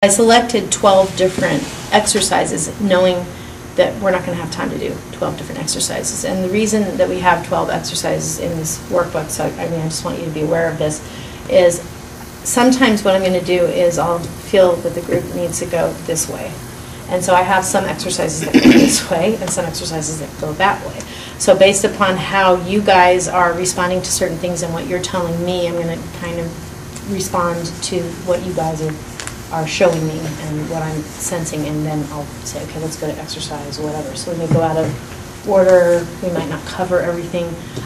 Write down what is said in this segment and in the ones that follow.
I selected 12 different exercises, knowing that we're not going to have time to do 12 different exercises. And the reason that we have 12 exercises in this workbook, so I just want you to be aware of this, is sometimes what I'm going to do is I'll feel that the group needs to go this way. And so I have some exercises that go this way and some exercises that go that way. So based upon how you guys are responding to certain things and what you're telling me, I'm going to kind of respond to what you guys are showing me and what I'm sensing, and then I'll say, okay, let's go to exercise or whatever. So we may go out of order, we might not cover everything.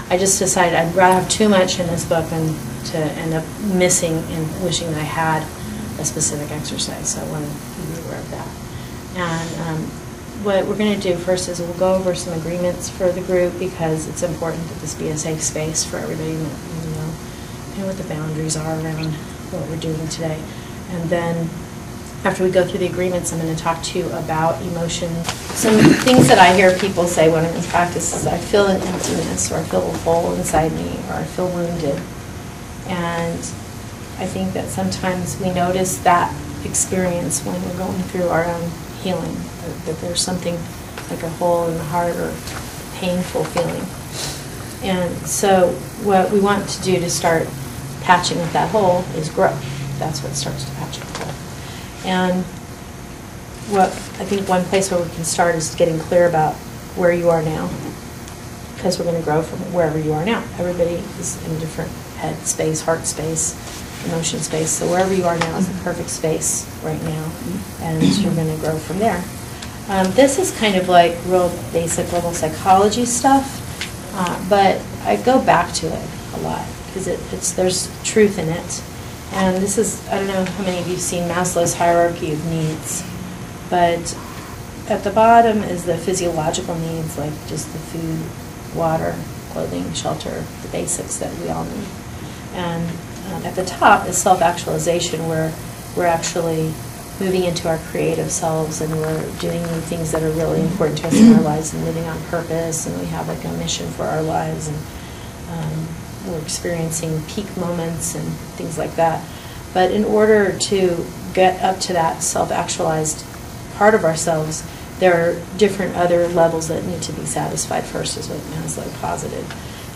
I just decided I'd rather have too much in this book than to end up missing and wishing that I had a specific exercise. So I want to be aware of that. And what we're going to do first is we'll go over some agreements for the group, because it's important that this be a safe space for everybody to know and what the boundaries are around what we're doing today. And then after we go through the agreements, I'm going to talk to you about emotions. Some things that I hear people say when I'm in practice is I feel an emptiness, or I feel a hole inside me, or I feel wounded. And I think that sometimes we notice that experience when we're going through our own healing, that there's something like a hole in the heart or painful feeling. And so what we want to do to start patching with that hole is grow. That's what starts to patch with the hole. And what I think one place where we can start is getting clear about where you are now, because we're going to grow from wherever you are now. Everybody is in a different head space, heart space, emotion space. So wherever you are now is the perfect space right now, and you're going to grow from there. This is kind of like real basic level psychology stuff, but I go back to it a lot because there's truth in it. And this is, I don't know how many of you have seen Maslow's hierarchy of needs, but at the bottom is the physiological needs, like just the food, water, clothing, shelter, the basics that we all need. And at the top is self-actualization, where we're actually moving into our creative selves, and we're doing the things that are really important to us in our lives and living on purpose, and we have like a mission for our lives, and we're experiencing peak moments and things like that. But in order to get up to that self-actualized part of ourselves, there are different other levels that need to be satisfied first, is what Maslow posited.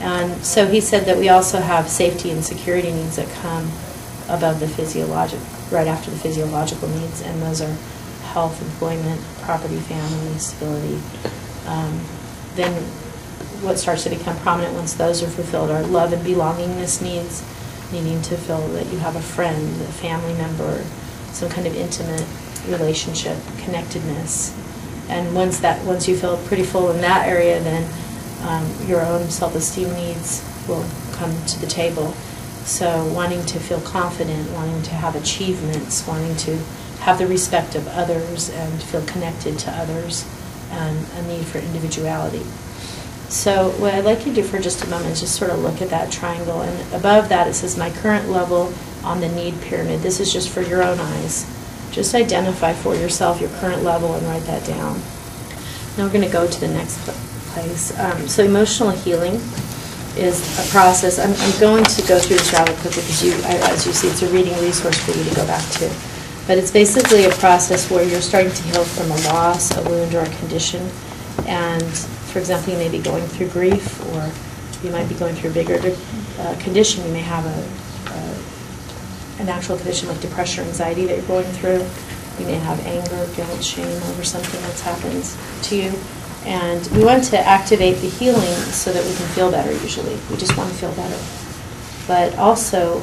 And so he said that we also have safety and security needs that come above the physiological, right after the physiological needs, and those are health, employment, property, family, stability. Then what starts to become prominent once those are fulfilled are love and belongingness needs, needing to feel that you have a friend, a family member, some kind of intimate relationship, connectedness. And once you feel pretty full in that area, then your own self-esteem needs will come to the table. So wanting to feel confident, wanting to have achievements, wanting to have the respect of others and feel connected to others, and a need for individuality. So what I'd like you to do for just a moment is just sort of look at that triangle, and above that it says my current level on the need pyramid. This is just for your own eyes. Just identify for yourself your current level and write that down. Now we're going to go to the next place. So emotional healing is a process. I'm going to go through this rather quickly because as you see, it's a reading resource for you to go back to. But it's basically a process where you're starting to heal from a loss, a wound, or a condition. And for example, you may be going through grief, or you might be going through a bigger condition. You may have an actual condition like depression or anxiety that you're going through. You may have anger, guilt, shame over something that's happened to you. And we want to activate the healing so that we can feel better usually. We just want to feel better. But also,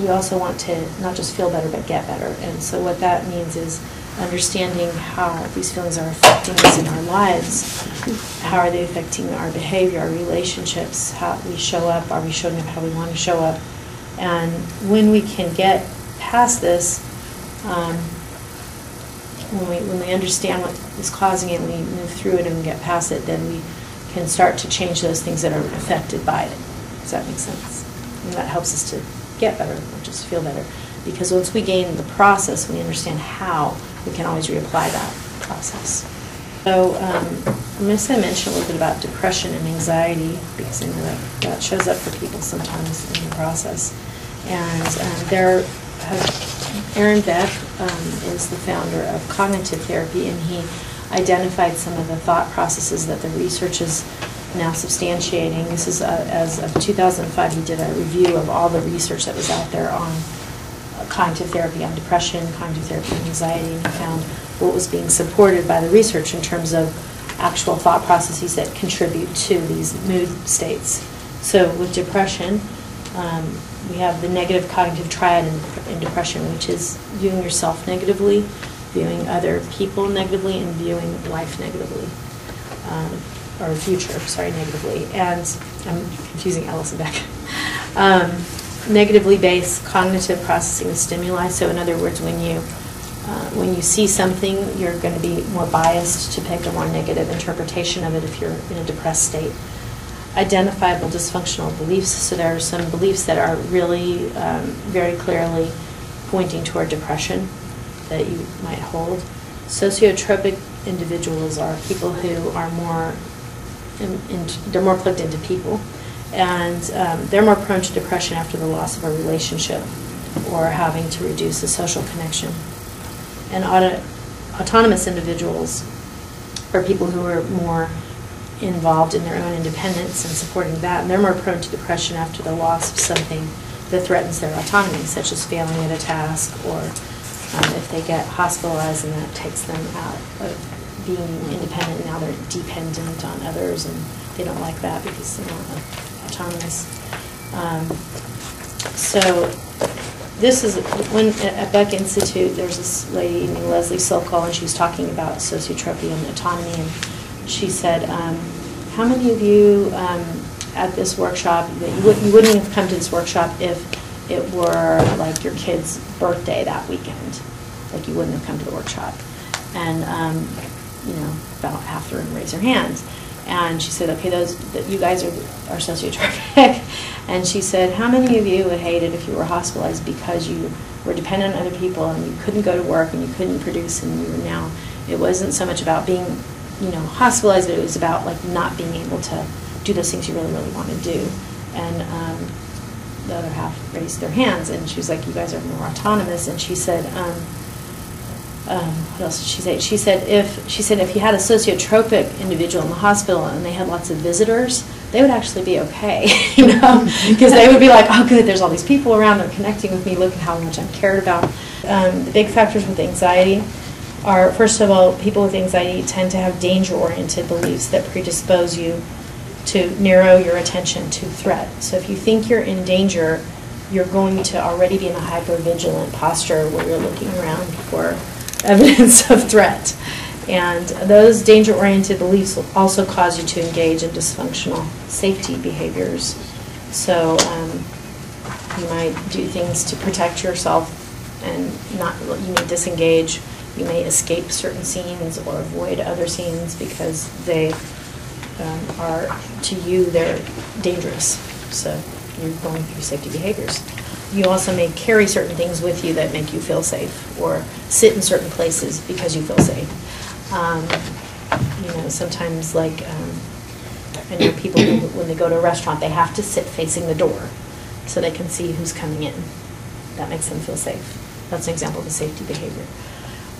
we also want to not just feel better, but get better. And so what that means is understanding how these feelings are affecting us in our lives. How are they affecting our behavior, our relationships, how we show up, are we showing up how we want to show up? And when we can get past this, when we understand what is causing it, we move through it and get past it, then we can start to change those things that are affected by it. Does that make sense? And that helps us to get better, or just feel better. Because once we gain the process, we understand how, we can always reapply that process. So I'm just going to mention a little bit about depression and anxiety, because I know that shows up for people sometimes in the process. And there have Aaron Beck is the founder of cognitive therapy, and he identified some of the thought processes that the research is now substantiating. This is as of 2005, he did a review of all the research that was out there on cognitive therapy, on depression, cognitive therapy, and anxiety, and he found what was being supported by the research in terms of actual thought processes that contribute to these mood states. So with depression, we have the negative cognitive triad in depression, which is viewing yourself negatively, viewing other people negatively, and viewing life negatively, or future, sorry, negatively. And I'm confusing Ellis and Beck. Negatively based cognitive processing of stimuli. So in other words, when you see something, you're going to be more biased to pick a more negative interpretation of it if you're in a depressed state. Identifiable dysfunctional beliefs. So there are some beliefs that are really very clearly pointing toward depression that you might hold. Sociotropic individuals are people who are more, they're more plugged into people, and they're more prone to depression after the loss of a relationship or having to reduce a social connection. And autonomous individuals are people who are more involved in their own independence and supporting that, and they're more prone to depression after the loss of something that threatens their autonomy, such as failing at a task, or if they get hospitalized and that takes them out of being independent, and now they're dependent on others, and they don't like that because they're not autonomous. So this is, when at Beck Institute, there's this lady named Leslie Sokol, and she was talking about sociotropy and autonomy, and she said, how many of you at this workshop, you wouldn't have come to this workshop if it were like your kid's birthday that weekend? Like, you wouldn't have come to the workshop. And, about half the room raised their hands. And she said, okay, you guys are sociotropic. And she said, how many of you would hate it if you were hospitalized because you were dependent on other people and you couldn't go to work and you couldn't produce, and you were now, it wasn't so much about being, hospitalized, but it was about like not being able to do those things you really, really want to do. And the other half raised their hands, and she was like, you guys are more autonomous. And she said, what else did she say? She said if you had a sociotropic individual in the hospital and they had lots of visitors, they would actually be okay, because they would be like, oh good, there's all these people around, they're connecting with me, look at how much I'm cared about. The big factors with anxiety are, first of all, people with anxiety tend to have danger-oriented beliefs that predispose you to narrow your attention to threat. So if you think you're in danger, you're going to already be in a hypervigilant posture where you're looking around for evidence of threat. And those danger-oriented beliefs will also cause you to engage in dysfunctional safety behaviors. So you might do things to protect yourself and you may disengage. You may escape certain scenes or avoid other scenes because they are, to you, they're dangerous. So you're going through safety behaviors. You also may carry certain things with you that make you feel safe, or sit in certain places because you feel safe. Sometimes, like, I know people who, when they go to a restaurant, they have to sit facing the door so they can see who's coming in. That makes them feel safe. That's an example of a safety behavior.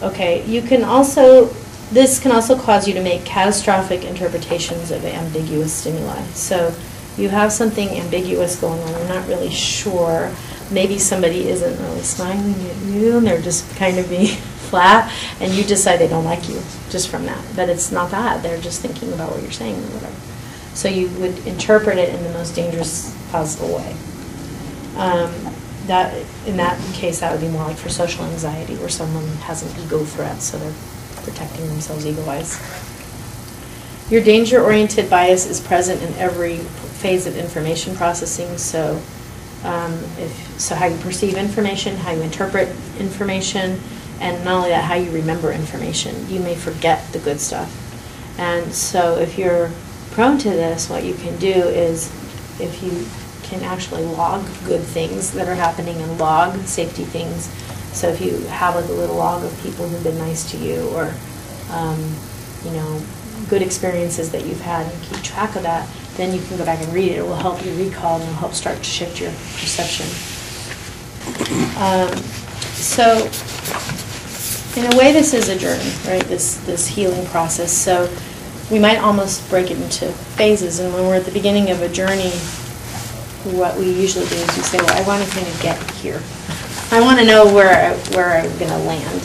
Okay, this can also cause you to make catastrophic interpretations of ambiguous stimuli. So you have something ambiguous going on, you're not really sure. Maybe somebody isn't really smiling at you and they're just kind of being flat, and you decide they don't like you just from that. But it's not that. They're just thinking about what you're saying or whatever. So you would interpret it in the most dangerous possible way. In that case, that would be more like for social anxiety, where someone has an ego threat, so they're protecting themselves ego-wise. Your danger-oriented bias is present in every phase of information processing. So, how you perceive information, how you interpret information, and not only that, how you remember information. You may forget the good stuff. And so if you're prone to this, what you can do is, if you can actually log good things that are happening and log safety things. So if you have like a little log of people who've been nice to you, or good experiences that you've had, and keep track of that, then you can go back and read it. It will help you recall, and it will help start to shift your perception. So, in a way, this is a journey, right? This healing process. So, we might almost break it into phases. And when we're at the beginning of a journey, what we usually do is we say, well, I want to kind of get here. I want to know where I'm going to land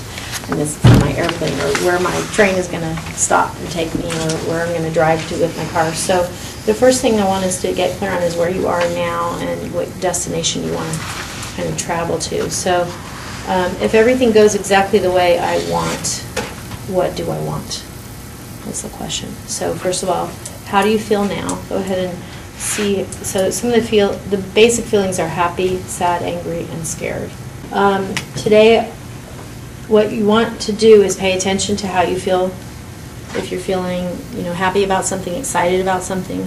in my airplane, or where my train is going to stop and take me, or where I'm going to drive to with my car. So the first thing I want us to get clear on is where you are now and what destination you want to kind of travel to. So if everything goes exactly the way I want, what do I want? That's the question. So first of all, how do you feel now? Go ahead and see. So some of the basic feelings are happy, sad, angry, and scared. Today, what you want to do is pay attention to how you feel. If you're feeling, happy about something, excited about something,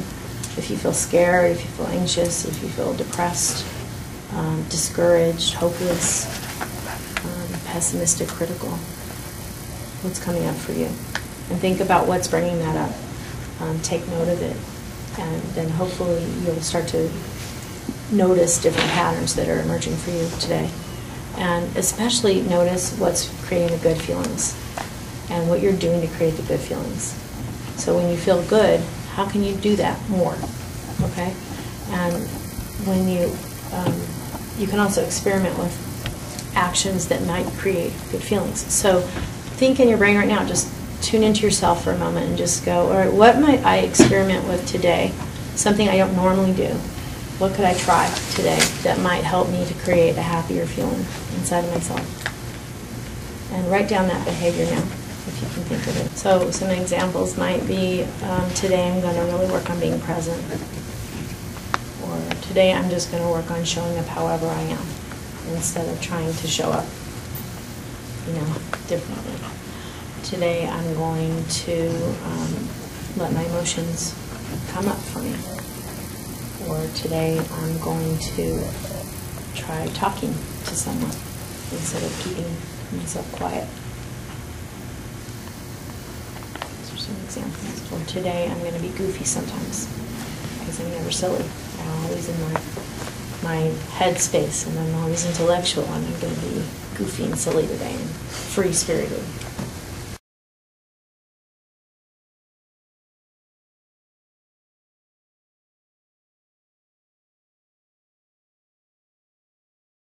if you feel scared, if you feel anxious, if you feel depressed, discouraged, hopeless, pessimistic, critical, what's coming up for you? And think about what's bringing that up. Take note of it, and then hopefully you'll start to notice different patterns that are emerging for you today. And especially notice what's creating the good feelings and what you're doing to create the good feelings. So when you feel good, how can you do that more? Okay? And when you can also experiment with actions that might create good feelings. So think in your brain right now, just tune into yourself for a moment and just go, all right, what might I experiment with today? Something I don't normally do. What could I try today that might help me to create a happier feeling inside of myself? And write down that behavior now, if you can think of it. So some examples might be, today I'm going to really work on being present. Or today I'm just going to work on showing up however I am, instead of trying to show up, differently. Today I'm going to let my emotions come up for me. Or today I'm going to try talking to someone instead of keeping myself quiet. Those are some examples. Or today I'm going to be goofy sometimes, because I'm never silly. I'm always in my head space, and I'm always intellectual, and I'm going to be goofy and silly today and free-spirited.